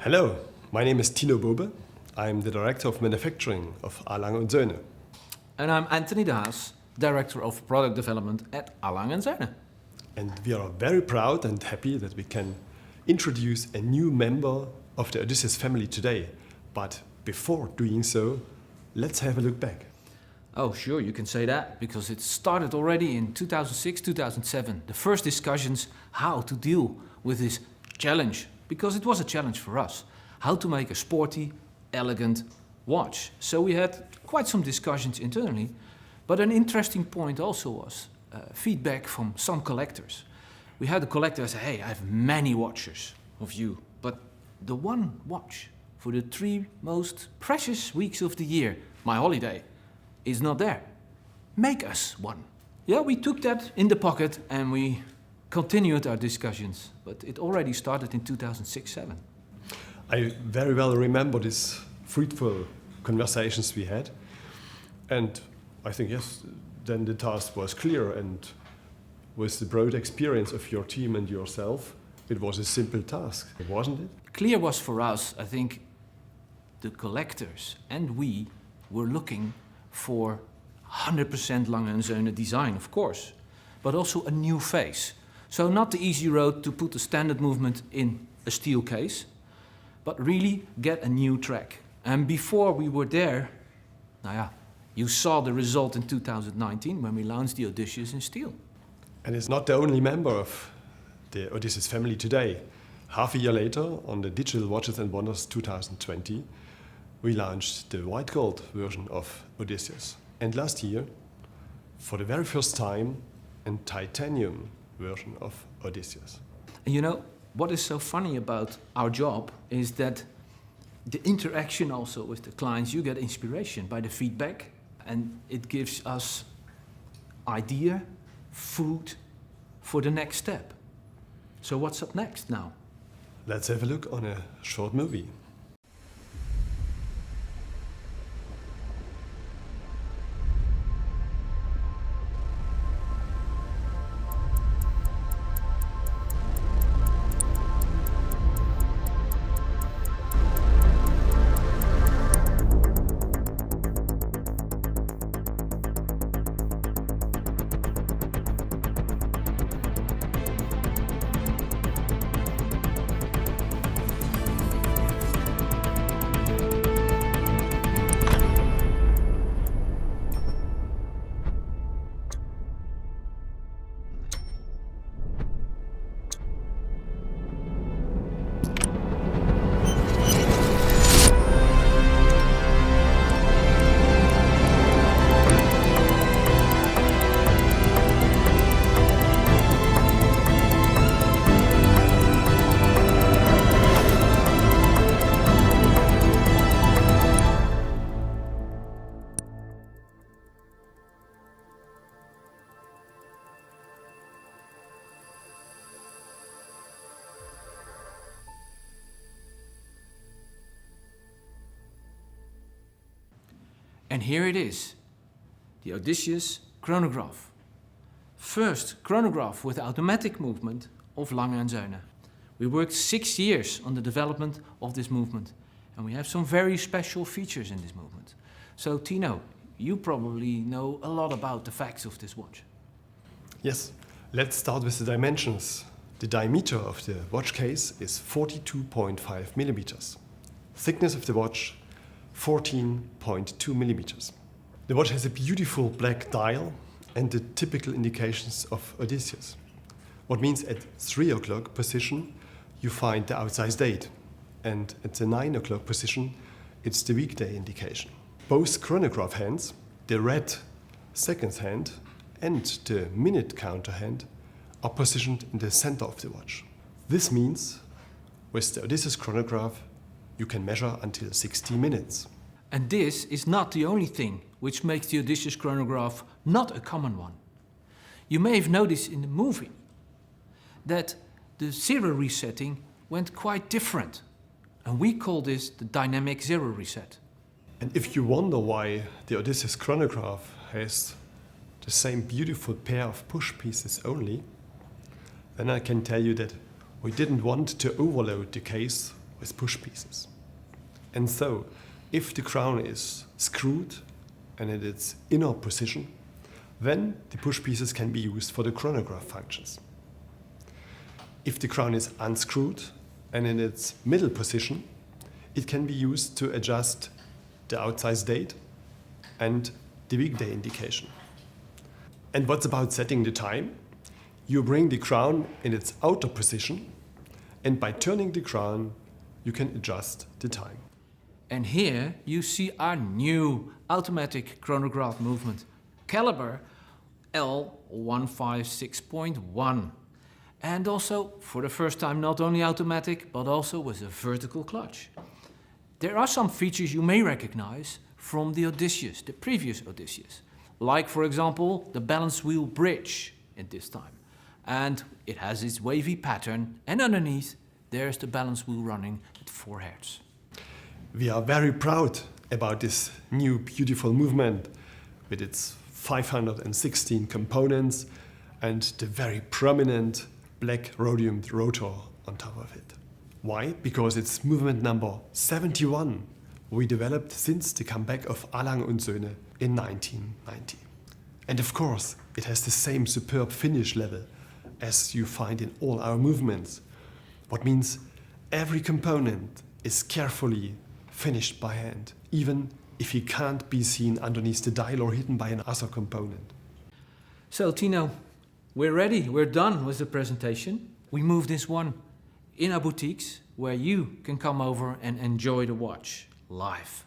Hello, my name is Tino Bobe. I'm the Director of Manufacturing of Lange Soehne. And I'm Anthony de Haas, Director of Product Development at Lange Soehne. And we are very proud and happy that we can introduce a new member of the Odysseus family today. But before doing so, let's have a look back. Oh, sure, you can say that, because it started already in 2006, 2007. The first discussions how to deal with this challenge, because it was a challenge for us. How to make a sporty, elegant watch. So we had quite some discussions internally, but an interesting point also was feedback from some collectors. We had a collector say, hey, I have many watches of you, but the one watch for the 3 most precious weeks of the year, my holiday, is not there. Make us one. Yeah, we took that in the pocket and we continued our discussions, but it already started in 2006-07. I very well remember these fruitful conversations we had, and I think, yes, then the task was clear, and with the broad experience of your team and yourself, it was a simple task, wasn't it? Clear was for us, I think, the collectors and we were looking for 100% Lange Soehne design, of course, but also a new face. So not the easy road to put a standard movement in a steel case, but really get a new track. And before we were there, you saw the result in 2019 when we launched the Odysseus in steel. And it's not the only member of the Odysseus family today. Half a year later, on the Digital Watches and Wonders 2020, we launched the white gold version of Odysseus. And last year, for the very first time, a titanium version of Odysseus. And you know, what is so funny about our job is that the interaction also with the clients, you get inspiration by the feedback, and it gives us idea, food for the next step. So what's up next now? Let's have a look on a short movie. And here it is, the Odysseus Chronograph. First chronograph with automatic movement of Lange Soehne. We worked 6 years on the development of this movement, and we have some very special features in this movement. So Tino, you probably know a lot about the facts of this watch. Yes, let's start with the dimensions. The diameter of the watch case is 42.5 millimeters. Thickness of the watch 14.2 millimeters. The watch has a beautiful black dial and the typical indications of Odysseus. What means at 3 o'clock position you find the outside date, and at the 9 o'clock position it's the weekday indication. Both chronograph hands, the red seconds hand and the minute counter hand, are positioned in the center of the watch. This means with the Odysseus chronograph you can measure until 60 minutes. And this is not the only thing which makes the Odysseus chronograph not a common one. You may have noticed in the movie that the zero resetting went quite different. And we call this the dynamic zero reset. And if you wonder why the Odysseus chronograph has the same beautiful pair of push pieces only, then I can tell you that we didn't want to overload the case with push pieces. And so, if the crown is screwed and in its inner position, then the push pieces can be used for the chronograph functions. If the crown is unscrewed and in its middle position, it can be used to adjust the outsize date and the weekday indication. And what's about setting the time? You bring the crown in its outer position, and by turning the crown, you can adjust the time. And here you see our new automatic chronograph movement, caliber L156.1. And also, for the first time, not only automatic, but also with a vertical clutch. There are some features you may recognize from the Odysseus, the previous Odysseus. Like, for example, the balance wheel bridge at this time. And it has its wavy pattern, and underneath there's the balance wheel running at 4 Hz. We are very proud about this new beautiful movement with its 516 components and the very prominent black rhodium rotor on top of it. Why? Because it's movement number 71 we developed since the comeback of Lange Soehne in 1990. And of course, it has the same superb finish level as you find in all our movements. What means every component is carefully finished by hand, even if he can't be seen underneath the dial or hidden by another component. So Tino, we're ready, we're done with the presentation. We move this one in our boutiques where you can come over and enjoy the watch live.